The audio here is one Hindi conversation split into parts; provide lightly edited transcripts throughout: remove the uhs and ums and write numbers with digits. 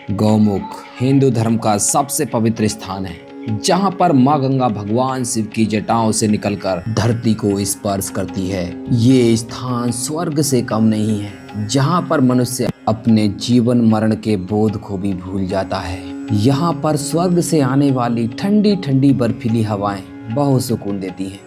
गौमुख हिंदू धर्म का सबसे पवित्र स्थान है, जहां पर मां गंगा भगवान शिव की जटाओं से निकलकर धरती को स्पर्श करती है। ये स्थान स्वर्ग से कम नहीं है, जहां पर मनुष्य अपने जीवन मरण के बोध को भी भूल जाता है। यहाँ पर स्वर्ग से आने वाली ठंडी ठंडी बर्फीली हवाएं बहुत सुकून देती हैं।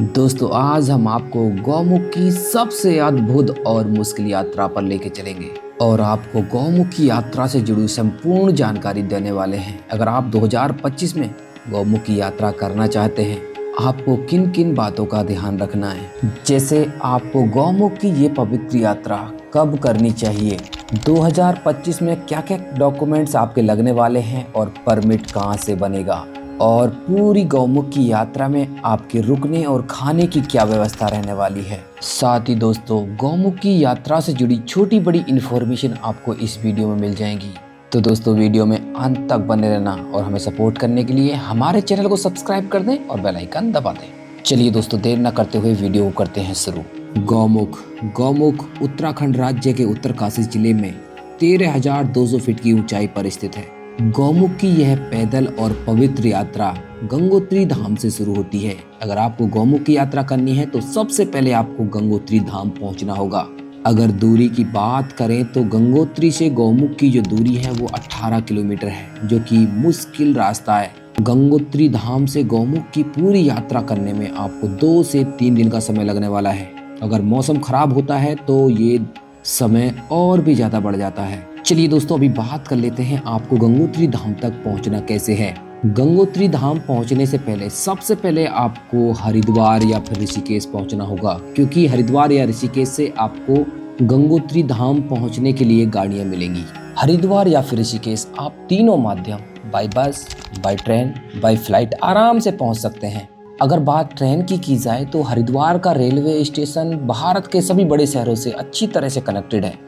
दोस्तों, आज हम आपको गौमुख की सबसे अद्भुत और मुश्किल यात्रा पर लेके चलेंगे और आपको गौमुख की यात्रा से जुड़ी संपूर्ण जानकारी देने वाले हैं। अगर आप 2025 में गौमुख की यात्रा करना चाहते हैं, आपको किन किन बातों का ध्यान रखना है, जैसे आपको गौमुख की ये पवित्र यात्रा कब करनी चाहिए, 2025 में क्या क्या डॉक्यूमेंट्स आपके लगने वाले हैं और परमिट कहाँ से बनेगा, और पूरी गौमुख की यात्रा में आपके रुकने और खाने की क्या व्यवस्था रहने वाली है। साथ ही दोस्तों, गौमुख की यात्रा से जुड़ी छोटी बड़ी इन्फॉर्मेशन आपको इस वीडियो में मिल जाएंगी। तो दोस्तों, वीडियो में अंत तक बने रहना और हमें सपोर्ट करने के लिए हमारे चैनल को सब्सक्राइब कर दें और बेल आइकन दबा दें। चलिए दोस्तों, देर न करते हुए वीडियो को करते हैं शुरू। गौमुख उत्तराखंड राज्य के उत्तरकाशी जिले में 13,200 फीट की ऊंचाई पर स्थित है। गौमुख की यह पैदल और पवित्र यात्रा गंगोत्री धाम से शुरू होती है। अगर आपको गौमुख की यात्रा करनी है तो सबसे पहले आपको गंगोत्री धाम पहुंचना होगा। अगर दूरी की बात करें तो गंगोत्री से गौमुख की जो दूरी है वो 18 किलोमीटर है, जो कि मुश्किल रास्ता है। गंगोत्री धाम से गौमुख की पूरी यात्रा करने में आपको 2 से 3 दिन का समय लगने वाला है। अगर मौसम खराब होता है तो ये समय और भी ज्यादा बढ़ जाता है। चलिए दोस्तों, अभी बात कर लेते हैं आपको गंगोत्री धाम तक पहुंचना कैसे है। गंगोत्री धाम पहुंचने से पहले सबसे पहले आपको हरिद्वार या फिर ऋषिकेश पहुंचना होगा, क्योंकि हरिद्वार या ऋषिकेश से आपको गंगोत्री धाम पहुंचने के लिए गाड़ियां मिलेंगी। हरिद्वार या फिर ऋषिकेश आप तीनों माध्यम, by bus, by train, by flight आराम से पहुंच सकते हैं। अगर बात ट्रेन की जाए तो हरिद्वार का रेलवे स्टेशन भारत के सभी बड़े शहरों से अच्छी तरह से कनेक्टेड है।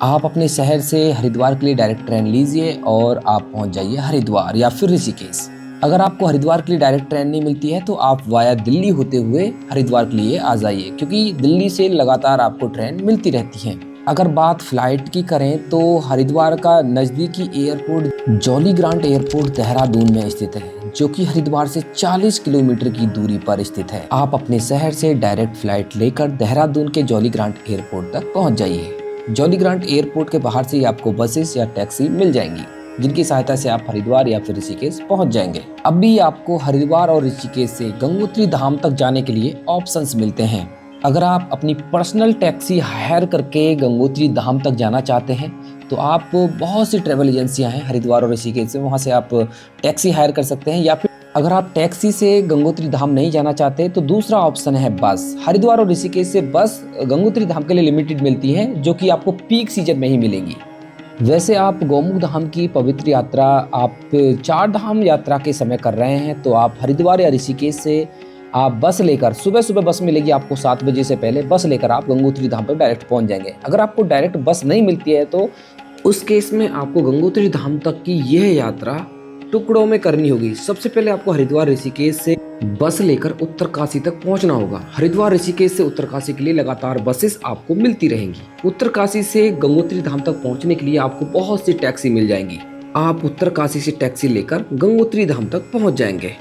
आप अपने शहर से हरिद्वार के लिए डायरेक्ट ट्रेन लीजिए और आप पहुंच जाइए हरिद्वार या फिर ऋषिकेश। अगर आपको हरिद्वार के लिए डायरेक्ट ट्रेन नहीं मिलती है तो आप वाया दिल्ली होते हुए हरिद्वार के लिए आ जाइए, क्योंकि दिल्ली से लगातार आपको ट्रेन मिलती रहती है। अगर बात फ्लाइट की करें तो हरिद्वार का नज़दीकी airport jolly grant airport Dehradun में स्थित है, जो कि हरिद्वार से 40 किलोमीटर की दूरी पर स्थित है। आप अपने शहर से डायरेक्ट फ्लाइट लेकर देहरादून के जॉली ग्रांट एयरपोर्ट तक पहुंच जाइए। जॉली ग्रांट एयरपोर्ट के बाहर से आपको बसेस या टैक्सी मिल जाएंगी, जिनकी सहायता से आप हरिद्वार या फिर ऋषिकेश पहुंच जाएंगे। अभी आपको हरिद्वार और ऋषिकेश से गंगोत्री धाम तक जाने के लिए ऑप्शंस मिलते हैं। अगर आप अपनी पर्सनल टैक्सी हायर करके गंगोत्री धाम तक जाना चाहते हैं तो आप बहुत सी ट्रैवल एजेंसियां हैं हरिद्वार और ऋषिकेश से, वहां से आप टैक्सी हायर कर सकते हैं। या फिर अगर आप टैक्सी से गंगोत्री धाम नहीं जाना चाहते तो दूसरा ऑप्शन है बस। हरिद्वार और ऋषिकेश से बस गंगोत्री धाम के लिए लिमिटेड मिलती है, जो कि आपको पीक सीजन में ही मिलेंगी। वैसे आप गौमुख धाम की पवित्र यात्रा आप 4 धाम यात्रा के समय कर रहे हैं तो आप हरिद्वार या ऋषिकेश से आप बस लेकर, सुबह सुबह बस मिलेगी आपको 7 बजे से पहले, बस लेकर आप गंगोत्री धाम पर डायरेक्ट पहुंच जाएंगे। अगर आपको डायरेक्ट बस नहीं मिलती है तो उस केस में आपको गंगोत्री धाम तक की यह यात्रा टुकड़ों में करनी होगी। सबसे पहले आपको हरिद्वार ऋषिकेश से बस लेकर उत्तरकाशी तक पहुंचना होगा। हरिद्वार ऋषिकेश से उत्तरकाशी के लिए लगातार बसेस आपको मिलती रहेंगी। उत्तरकाशी से गंगोत्री धाम तक पहुंचने के लिए आपको बहुत सी टैक्सी मिल जाएंगी। आप उत्तरकाशी से टैक्सी लेकर गंगोत्री धाम तक पहुंच जाएंगे।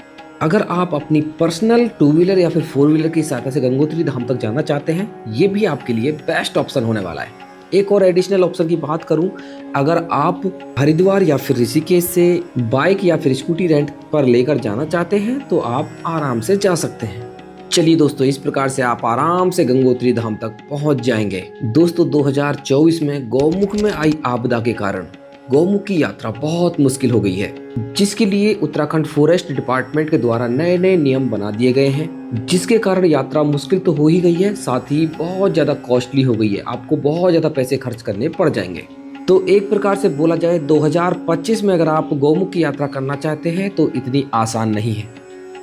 अगर आप अपनी पर्सनल 2 व्हीलर या फिर 4 व्हीलर की सहायता से गंगोत्री धाम तक जाना चाहते हैं, ये भी आपके लिए बेस्ट ऑप्शन होने वाला है। एक और एडिशनल ऑप्शन की बात करूं, अगर आप हरिद्वार या फिर ऋषिकेश से बाइक या फिर स्कूटी रेंट पर लेकर जाना चाहते हैं तो आप आराम से जा सकते हैं। चलिए दोस्तों, इस प्रकार से आप आराम से गंगोत्री धाम तक पहुंच जाएंगे। दोस्तों, 2024 में गौमुख में आई आपदा के कारण गौमुख की यात्रा बहुत मुश्किल हो गई है, जिसके लिए उत्तराखंड फॉरेस्ट डिपार्टमेंट के द्वारा नए नए नियम बना दिए गए हैं, जिसके कारण यात्रा मुश्किल तो हो ही गई है, साथ ही बहुत ज्यादा कॉस्टली हो गई है। आपको बहुत ज्यादा पैसे खर्च करने पड़ जाएंगे। तो एक प्रकार से बोला जाए 2025 में अगर आप गौमुख की यात्रा करना चाहते हैं तो इतनी आसान नहीं है।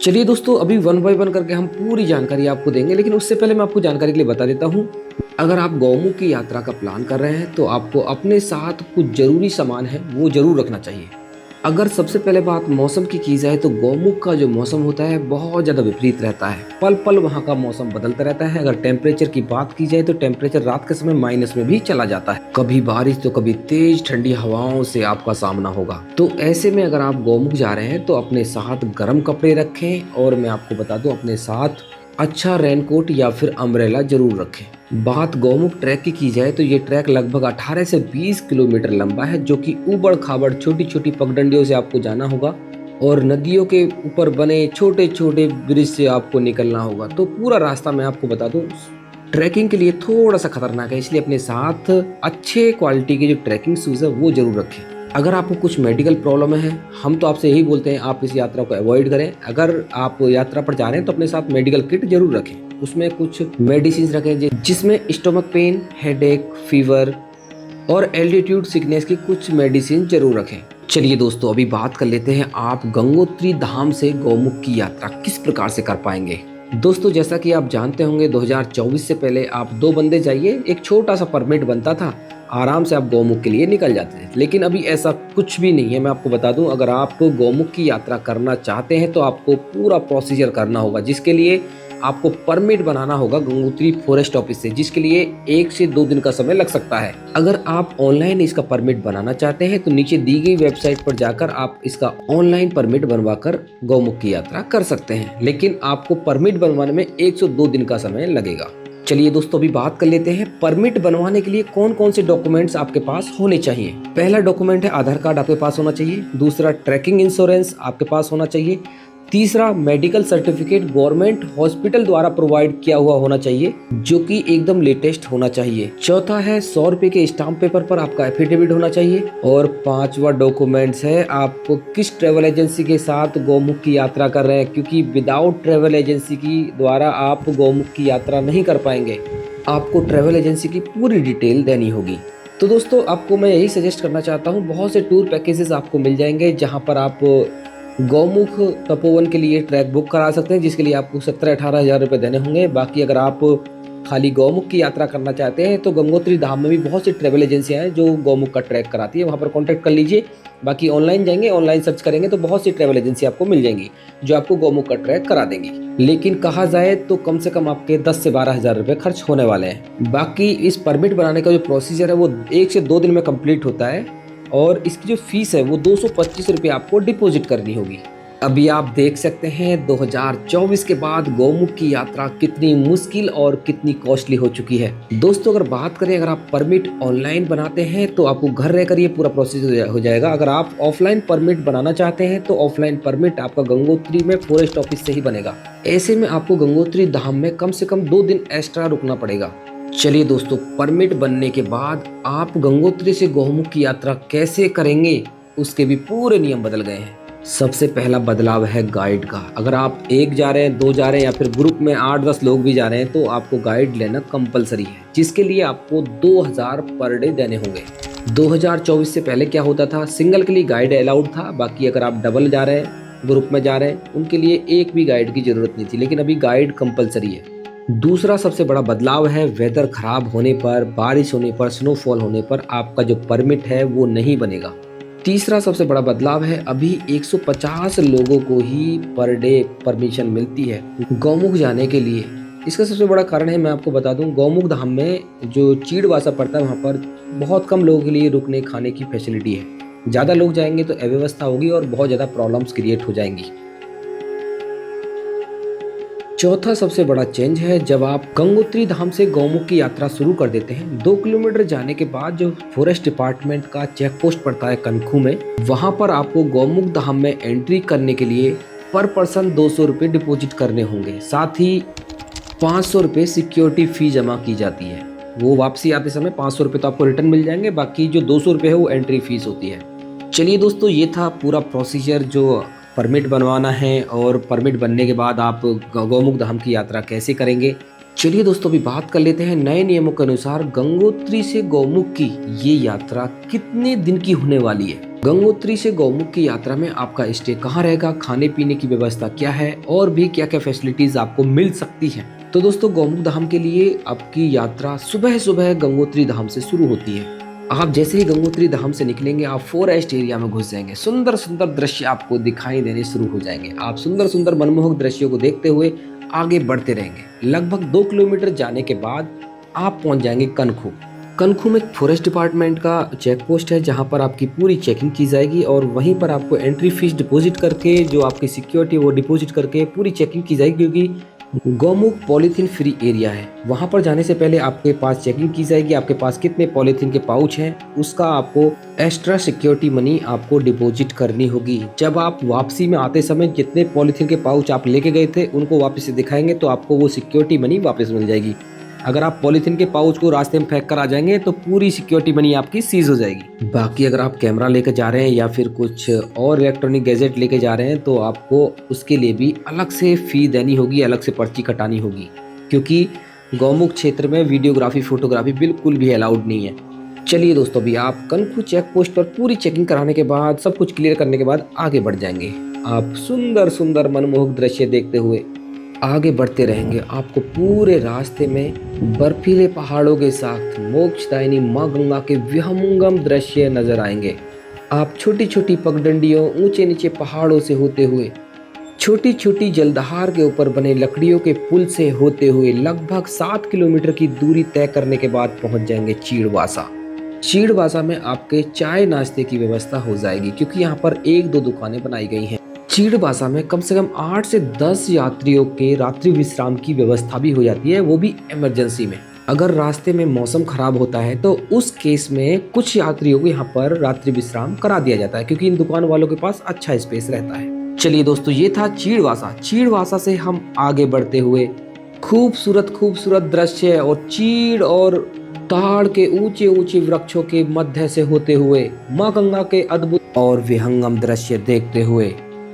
चलिए दोस्तों, अभी 1 बाय 1 करके हम पूरी जानकारी आपको देंगे, लेकिन उससे पहले मैं आपको जानकारी के लिए बता देता हूँ, अगर आप गौमुख की यात्रा का प्लान कर रहे हैं तो आपको अपने साथ कुछ जरूरी सामान है वो जरूर रखना चाहिए। अगर सबसे पहले बात मौसम की जाए तो गौमुख का जो मौसम होता है बहुत ज़्यादा विपरीत रहता है। पल पल वहाँ का मौसम बदलता रहता है। अगर टेम्परेचर की बात की जाए तो टेम्परेचर रात के समय माइनस में भी चला जाता है। कभी बारिश तो कभी तेज ठंडी हवाओं से आपका सामना होगा। तो ऐसे में अगर आप गौमुख जा रहे हैं तो अपने साथ गर्म कपड़े रखें, और मैं आपको बता दूं अपने साथ अच्छा रेनकोट या फिर अम्ब्रेला जरूर रखें। बात गौमुख ट्रैक की जाए तो ये ट्रैक लगभग 18 से 20 किलोमीटर लंबा है, जो कि ऊबड़ खाबड़ छोटी छोटी पगडंडियों से आपको जाना होगा और नदियों के ऊपर बने छोटे छोटे ब्रिज से आपको निकलना होगा। तो पूरा रास्ता मैं आपको बता दूं ट्रैकिंग के लिए थोड़ा सा खतरनाक है, इसलिए अपने साथ अच्छे क्वालिटी के जो ट्रैकिंग शूज है वो जरूर रखें। अगर आपको कुछ मेडिकल प्रॉब्लम है, हम तो आपसे यही बोलते हैं आप इस यात्रा को अवॉइड करें। अगर आप यात्रा पर जा रहे हैं तो अपने साथ मेडिकल किट जरूर रखें। उसमें कुछ मेडिसिन रखें जिसमें स्टोमक पेन, हेडेक, फीवर और एल्टीट्यूड सिकनेस की कुछ मेडिसिन जरूर रखें। चलिए दोस्तों, अभी बात कर लेते हैं आप गंगोत्री धाम से गौमुख की यात्रा किस प्रकार से कर पाएंगे। दोस्तों, जैसा कि आप जानते होंगे 2024 से पहले आप 2 बंदे जाइए, एक छोटा सा परमिट बनता था, आराम से आप गौमुख के लिए निकल जाते थे। लेकिन अभी ऐसा कुछ भी नहीं है। मैं आपको बता दूं, अगर आप गौमुख की यात्रा करना चाहते हैं तो आपको पूरा प्रोसीजर करना होगा, जिसके लिए आपको परमिट बनाना होगा गंगोत्री फॉरेस्ट ऑफिस से, जिसके लिए 1 से 2 दिन का समय लग सकता है। अगर आप ऑनलाइन इसका परमिट बनाना चाहते हैं तो नीचे दी गई वेबसाइट पर जाकर आप इसका ऑनलाइन परमिट बनवाकर गौमुख की यात्रा कर सकते हैं, लेकिन आपको परमिट बनवाने में 1 से 2 दिन का समय लगेगा। चलिए दोस्तों, अभी बात कर लेते हैं परमिट बनवाने के लिए कौन कौन से डॉक्यूमेंट्स आपके पास होने चाहिए। पहला डॉक्यूमेंट है आधार कार्ड आपके पास होना चाहिए। दूसरा, ट्रैकिंग इंश्योरेंस आपके पास होना चाहिए। तीसरा, मेडिकल सर्टिफिकेट गवर्नमेंट हॉस्पिटल द्वारा प्रोवाइड किया हुआ होना चाहिए, जो कि एकदम लेटेस्ट होना चाहिए। चौथा है 100 रुपए के स्टाम्प पेपर पर आपका एफिडेविट होना चाहिए। और 5वां डॉक्यूमेंट्स है आपको किस ट्रेवल एजेंसी के साथ गौमुख की यात्रा कर रहे हैं, क्योंकि विदाउट ट्रेवल एजेंसी की द्वारा आप गौमुख की यात्रा नहीं कर पाएंगे। आपको ट्रेवल एजेंसी की पूरी डिटेल देनी होगी। तो दोस्तों, आपको मैं यही सजेस्ट करना चाहता हूँ, बहुत से टूर पैकेजेस आपको मिल जाएंगे जहाँ पर आप गौमुख तपोवन के लिए ट्रैक बुक करा सकते हैं, जिसके लिए आपको 17-18 हज़ार रुपये देने होंगे। बाकी अगर आप खाली गौमुख की यात्रा करना चाहते हैं तो गंगोत्री धाम में भी बहुत सी ट्रैवल एजेंसियां हैं जो गौमुख का ट्रैक कराती है, वहां पर कांटेक्ट कर लीजिए। बाकी ऑनलाइन जाएंगे, ऑनलाइन सर्च करेंगे तो बहुत सी ट्रैवल एजेंसी आपको मिल जाएंगी जो आपको गौमुख का ट्रैक करा देंगी। लेकिन कहा जाए तो कम से कम आपके 10 से 12 हज़ार रुपये खर्च होने वाले हैं। बाकी इस परमिट बनाने का जो प्रोसीजर है वो 1 से 2 दिन में कंप्लीट होता है, और इसकी जो फीस है वो 225 रुपये आपको डिपॉजिट करनी होगी। अभी आप देख सकते हैं 2024 के बाद गौमुख की यात्रा कितनी मुश्किल और कितनी कॉस्टली हो चुकी है। दोस्तों, अगर बात करें, अगर आप परमिट ऑनलाइन बनाते हैं तो आपको घर रहकर ये पूरा प्रोसेस हो जाएगा। अगर आप ऑफलाइन परमिट बनाना चाहते हैं तो ऑफलाइन परमिट आपका गंगोत्री में फॉरेस्ट ऑफिस से ही बनेगा। ऐसे में आपको गंगोत्री धाम में कम से कम 2 दिन एक्स्ट्रा रुकना पड़ेगा। चलिए दोस्तों, परमिट बनने के बाद आप गंगोत्री से गौमुख की यात्रा कैसे करेंगे उसके भी पूरे नियम बदल गए हैं। सबसे पहला बदलाव है गाइड का। अगर आप 1 जा रहे हैं, 2 जा रहे हैं या फिर ग्रुप में 8-10 लोग भी जा रहे हैं तो आपको गाइड लेना कंपलसरी है, जिसके लिए आपको 2000 पर डे देने होंगे। 2024 से पहले क्या होता था, सिंगल के लिए गाइड अलाउड था, बाकी अगर आप डबल जा रहे हैं, ग्रुप में जा रहे हैं, उनके लिए एक भी गाइड की जरूरत नहीं थी, लेकिन अभी गाइड कंपलसरी है। दूसरा सबसे बड़ा बदलाव है वेदर खराब होने पर, बारिश होने पर, स्नोफॉल होने पर आपका जो परमिट है वो नहीं बनेगा। तीसरा सबसे बड़ा बदलाव है, अभी 150 लोगों को ही पर डे परमिशन मिलती है गौमुख जाने के लिए। इसका सबसे बड़ा कारण है, मैं आपको बता दूं, गौमुख धाम में जो चीड़वासा पड़ता है वहाँ पर बहुत कम लोगों के लिए रुकने खाने की फैसिलिटी है। ज़्यादा लोग जाएंगे तो अव्यवस्था होगी और बहुत ज़्यादा प्रॉब्लम्स क्रिएट हो जाएंगी। चौथा सबसे बड़ा चेंज है, जब आप गंगोत्री धाम से गौमुख की यात्रा शुरू कर देते हैं, 2 किलोमीटर जाने के बाद जो फॉरेस्ट डिपार्टमेंट का चेक पोस्ट पड़ता है कनखू में, वहां पर आपको गौमुख धाम में एंट्री करने के लिए पर पर्सन 200 रुपये डिपॉजिट करने होंगे। साथ ही 500 रुपये सिक्योरिटी फी जमा की जाती है। वो वापसी आते समय 500 रुपये तो आपको रिटर्न मिल जाएंगे, बाकी जो 200 रुपये है वो एंट्री फीस होती है। चलिए दोस्तों, ये था पूरा प्रोसीजर जो परमिट बनवाना है और परमिट बनने के बाद आप गौमुख धाम की यात्रा कैसे करेंगे। चलिए दोस्तों, अभी बात कर लेते हैं नए नियमों के अनुसार गंगोत्री से गौमुख की ये यात्रा कितने दिन की होने वाली है। गंगोत्री से गौमुख की यात्रा में आपका स्टे कहाँ रहेगा, खाने पीने की व्यवस्था क्या है और भी क्या क्या फैसिलिटीज आपको मिल सकती है। तो दोस्तों, गौमुख धाम के लिए आपकी यात्रा सुबह सुबह गंगोत्री धाम से शुरू होती है। आप जैसे ही गंगोत्री धाम से निकलेंगे आप फॉरेस्ट एरिया में घुस जाएंगे। सुंदर सुंदर दृश्य आपको दिखाई देने शुरू हो जाएंगे। आप सुंदर सुंदर मनमोहक दृश्यों को देखते हुए आगे बढ़ते रहेंगे। लगभग 2 किलोमीटर जाने के बाद आप पहुंच जाएंगे कनखू। कनखू में फॉरेस्ट डिपार्टमेंट का चेक पोस्ट है जहां पर आपकी पूरी चेकिंग की जाएगी और वहीं पर आपको एंट्री फीस डिपॉजिट करके जो आपकी सिक्योरिटी वो डिपॉजिट करके पूरी चेकिंग की जाएगी, क्योंकि गौमुख पॉलीथीन फ्री एरिया है। वहां पर जाने से पहले आपके पास चेकिंग की जाएगी, आपके पास कितने पॉलीथीन के पाउच हैं उसका आपको एक्स्ट्रा सिक्योरिटी मनी आपको डिपॉजिट करनी होगी। जब आप वापसी में आते समय जितने पॉलीथीन के पाउच आप लेके गए थे उनको वापस से दिखाएंगे तो आपको वो सिक्योरिटी मनी वापस मिल जाएगी। अगर आप पॉलीथीन के पाउच को रास्ते में फेंक कर आ जाएंगे तो पूरी सिक्योरिटी मनी आपकी सीज हो जाएगी। बाकी अगर आप कैमरा लेकर जा रहे हैं या फिर कुछ और इलेक्ट्रॉनिक गैजेट लेके जा रहे हैं तो आपको उसके लिए भी अलग से फी देनी होगी, अलग से पर्ची कटानी होगी, क्योंकि गौमुख क्षेत्र में वीडियोग्राफी फोटोग्राफी बिल्कुल भी अलाउड नहीं है। चलिए दोस्तों, अभी आप कनखू चेक पोस्ट पर पूरी चेकिंग कराने के बाद सब कुछ क्लियर करने के बाद आगे बढ़ जाएंगे। आप सुंदर सुंदर मनमोहक दृश्य देखते हुए आगे बढ़ते रहेंगे। आपको पूरे रास्ते में बर्फीले पहाड़ों के साथ मोक्षदायिनी माँ गंगा के विहंगम दृश्य नजर आएंगे। आप छोटी छोटी पगडंडियों, ऊंचे नीचे पहाड़ों से होते हुए, छोटी छोटी जलधार के ऊपर बने लकड़ियों के पुल से होते हुए लगभग 7 किलोमीटर की दूरी तय करने के बाद पहुंच जाएंगे चीड़वासा। चीड़वासा में आपके चाय नाश्ते की व्यवस्था हो जाएगी, क्योंकि यहाँ पर 1-2 दुकानें बनाई गई हैं। चीड़वासा में कम से कम 8 से 10 यात्रियों के रात्रि विश्राम की व्यवस्था भी हो जाती है, वो भी इमरजेंसी में। अगर रास्ते में मौसम खराब होता है तो उस केस में कुछ यात्रियों को यहाँ पर रात्रि विश्राम करा दिया जाता है, क्योंकि इन दुकान वालों के पास अच्छा स्पेस रहता है। चलिए दोस्तों, ये था चीड़वासा। चीड़वासा से हम आगे बढ़ते हुए खूबसूरत खूबसूरत दृश्य और चीड़ और ताड़ के ऊंचे ऊंचे वृक्षों के मध्य से होते हुए माँ गंगा के अद्भुत और विहंगम दृश्य देखते हुए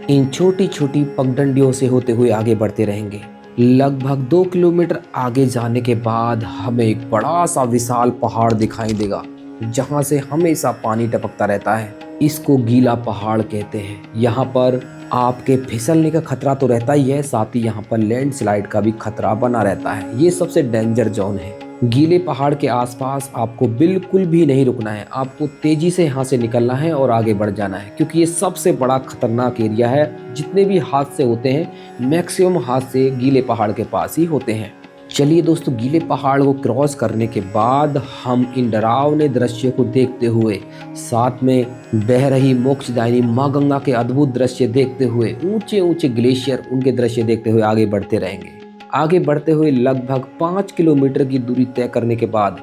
इन छोटी छोटी पगडंडियों से होते हुए आगे बढ़ते रहेंगे। लगभग 2 किलोमीटर आगे जाने के बाद हमें एक बड़ा सा विशाल पहाड़ दिखाई देगा जहां से हमेशा पानी टपकता रहता है। इसको गीला पहाड़ कहते हैं। यहाँ पर आपके फिसलने का खतरा तो रहता ही है, साथ ही यहाँ पर लैंडस्लाइड का भी खतरा बना रहता है। ये सबसे डेंजर जोन है। गीले पहाड़ के आसपास आपको बिल्कुल भी नहीं रुकना है, आपको तेजी से यहाँ से निकलना है और आगे बढ़ जाना है, क्योंकि ये सबसे बड़ा खतरनाक एरिया है। जितने भी हादसे होते हैं मैक्सिमम हादसे गीले पहाड़ के पास ही होते हैं। चलिए दोस्तों, गीले पहाड़ को क्रॉस करने के बाद हम इन डरावने दृश्यों को देखते हुए, साथ में बह रही मोक्षदायिनी माँ गंगा के अद्भुत दृश्य देखते हुए, ऊंचे ऊंचे ग्लेशियर उनके दृश्य देखते हुए आगे बढ़ते रहेंगे। आगे बढ़ते हुए लगभग 5 किलोमीटर की दूरी तय करने के बाद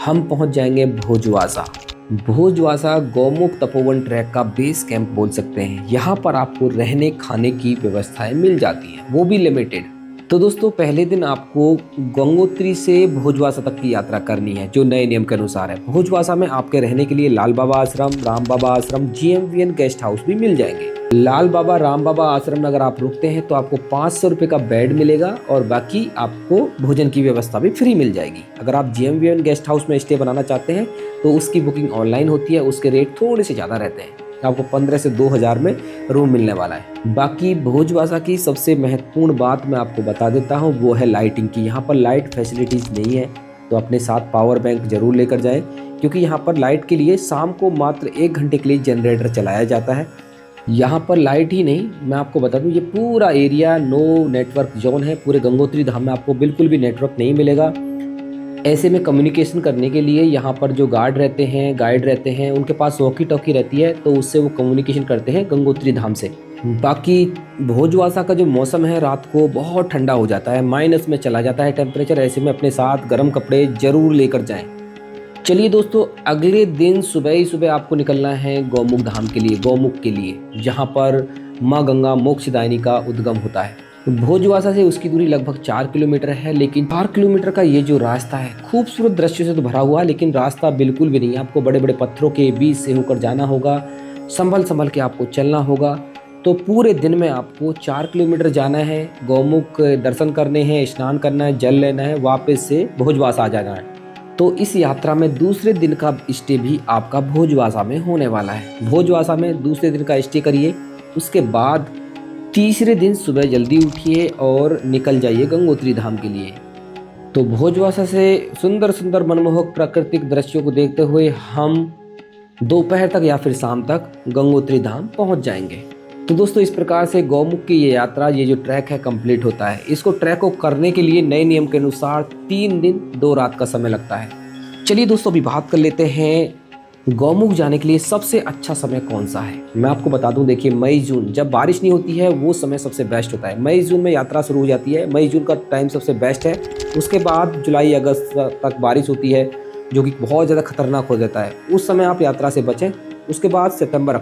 हम पहुंच जाएंगे भोजवासा। भोजवासा गौमुख तपोवन ट्रैक का बेस कैंप बोल सकते हैं। यहाँ पर आपको रहने खाने की व्यवस्थाएं मिल जाती हैं, वो भी लिमिटेड। तो दोस्तों, पहले दिन आपको गंगोत्री से भोजवासा तक की यात्रा करनी है, जो नए नियम के अनुसार है। भोजवासा में आपके रहने के लिए लाल बाबा आश्रम, राम बाबा आश्रम, GMVN गेस्ट हाउस भी मिल जाएंगे। लाल बाबा, राम बाबा आश्रम में अगर आप रुकते हैं तो आपको 500 रुपये का बेड मिलेगा और बाकी आपको भोजन की व्यवस्था भी फ्री मिल जाएगी। अगर आप GMVN गेस्ट हाउस में स्टे बनाना चाहते हैं तो उसकी बुकिंग ऑनलाइन होती है, उसके रेट थोड़े से ज़्यादा रहते हैं। आपको 15 से 2000 में रूम मिलने वाला है। बाकी भोजवासा की सबसे महत्वपूर्ण बात मैं आपको बता देता हूँ, वो है लाइटिंग की। यहाँ पर लाइट फैसिलिटीज़ नहीं है, तो अपने साथ पावर बैंक जरूर लेकर जाएं, क्योंकि यहाँ पर लाइट के लिए शाम को मात्र 1 घंटे के लिए जनरेटर चलाया जाता है। यहाँ पर लाइट ही नहीं, मैं आपको बता दूँ, ये पूरा एरिया नो नेटवर्क जोन है। पूरे गंगोत्री धाम में आपको बिल्कुल भी नेटवर्क नहीं मिलेगा। ऐसे में कम्युनिकेशन करने के लिए यहाँ पर जो गाइड रहते हैं उनके पास वॉकी टॉकी रहती है, तो उससे वो कम्युनिकेशन करते हैं गंगोत्री धाम से। बाकी भोजवासा का जो मौसम है रात को बहुत ठंडा हो जाता है, माइनस में चला जाता है टेम्परेचर। ऐसे में अपने साथ गर्म कपड़े जरूर लेकर जाएं। चलिए दोस्तों, अगले दिन सुबह ही सुबह आपको निकलना है गौमुख धाम के लिए, गौमुख के लिए, जहाँ पर माँ गंगा मोक्षदायिनी का उद्गम होता है। भोजवासा से उसकी दूरी लगभग 4 किलोमीटर है, लेकिन 4 किलोमीटर का ये जो रास्ता है खूबसूरत दृश्यों से तो भरा हुआ, लेकिन रास्ता बिल्कुल भी नहीं है। आपको बड़े बड़े पत्थरों के बीच से होकर जाना होगा, संभल संभल के आपको चलना होगा। तो पूरे दिन में आपको 4 किलोमीटर जाना है, गौमुख दर्शन करने हैं, स्नान करना है, जल लेना है, वापस से भोजवासा आ जाना है। तो इस यात्रा में दूसरे दिन का स्टे भी आपका भोजवासा में होने वाला है। भोजवासा में दूसरे दिन का स्टे करिए, उसके बाद तीसरे दिन सुबह जल्दी उठिए और निकल जाइए गंगोत्री धाम के लिए। तो भोजवासा से सुंदर सुंदर मनमोहक प्राकृतिक दृश्यों को देखते हुए हम दोपहर तक या फिर शाम तक गंगोत्री धाम पहुंच जाएंगे। तो दोस्तों, इस प्रकार से गौमुख की ये यात्रा, ये जो ट्रैक है, कंप्लीट होता है। इसको ट्रैक को करने के लिए नए नियम के अनुसार 3 दिन 2 रात का समय लगता है। चलिए दोस्तों, अभी बात कर लेते हैं गौमुख जाने के लिए सबसे अच्छा समय कौन सा है। मैं आपको बता दूं, देखिए मई जून जब बारिश नहीं होती है वो समय सबसे बेस्ट होता है। मई जून में यात्रा शुरू हो जाती है, मई जून का टाइम सबसे बेस्ट है। उसके बाद जुलाई अगस्त तक बारिश होती है जो कि बहुत ज़्यादा खतरनाक हो जाता है, उस समय आप यात्रा से बचें। उसके बाद सितंबर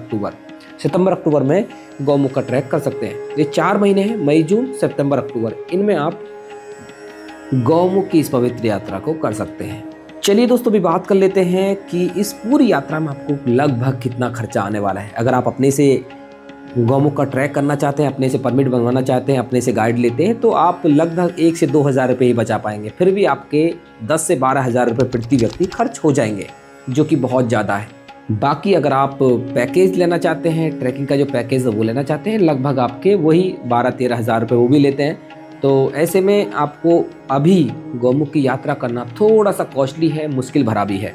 अक्टूबर में गौमुख का ट्रैक कर सकते हैं। ये 4 महीने हैं, मई जून सितंबर अक्टूबर, इनमें आप गौमुख की इस पवित्र यात्रा को कर सकते हैं। चलिए दोस्तों, भी बात कर लेते हैं कि इस पूरी यात्रा में आपको लगभग कितना खर्चा आने वाला है। अगर आप अपने से गौमुख का ट्रैक करना चाहते हैं, अपने से परमिट बनवाना चाहते हैं, अपने से गाइड लेते हैं, तो आप लगभग 1 से 2 हज़ार रुपये ही बचा पाएंगे। फिर भी आपके 10 से 12 हज़ार रुपये प्रति व्यक्ति खर्च हो जाएंगे, जो कि बहुत ज़्यादा है। बाकी अगर आप पैकेज लेना चाहते हैं, ट्रैकिंग का जो पैकेज है वो लेना चाहते हैं, लगभग आपके वही 12-13 हज़ार रुपये वो भी लेते हैं। तो ऐसे में आपको अभी गौमुख की यात्रा करना थोड़ा सा कॉस्टली है, मुश्किल भरा भी है।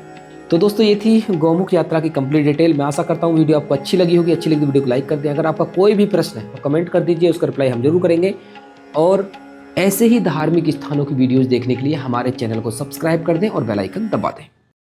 तो दोस्तों, ये थी गौमुख यात्रा की कंप्लीट डिटेल। मैं आशा करता हूँ वीडियो आपको अच्छी लगी होगी। अच्छी लगी तो वीडियो को लाइक कर दें। अगर आपका कोई भी प्रश्न है तो कमेंट कर दीजिए, उसका रिप्लाई हम जरूर करेंगे। और ऐसे ही धार्मिक स्थानों की वीडियोज़ देखने के लिए हमारे चैनल को सब्सक्राइब कर दें और बेल आइकन दबा दें।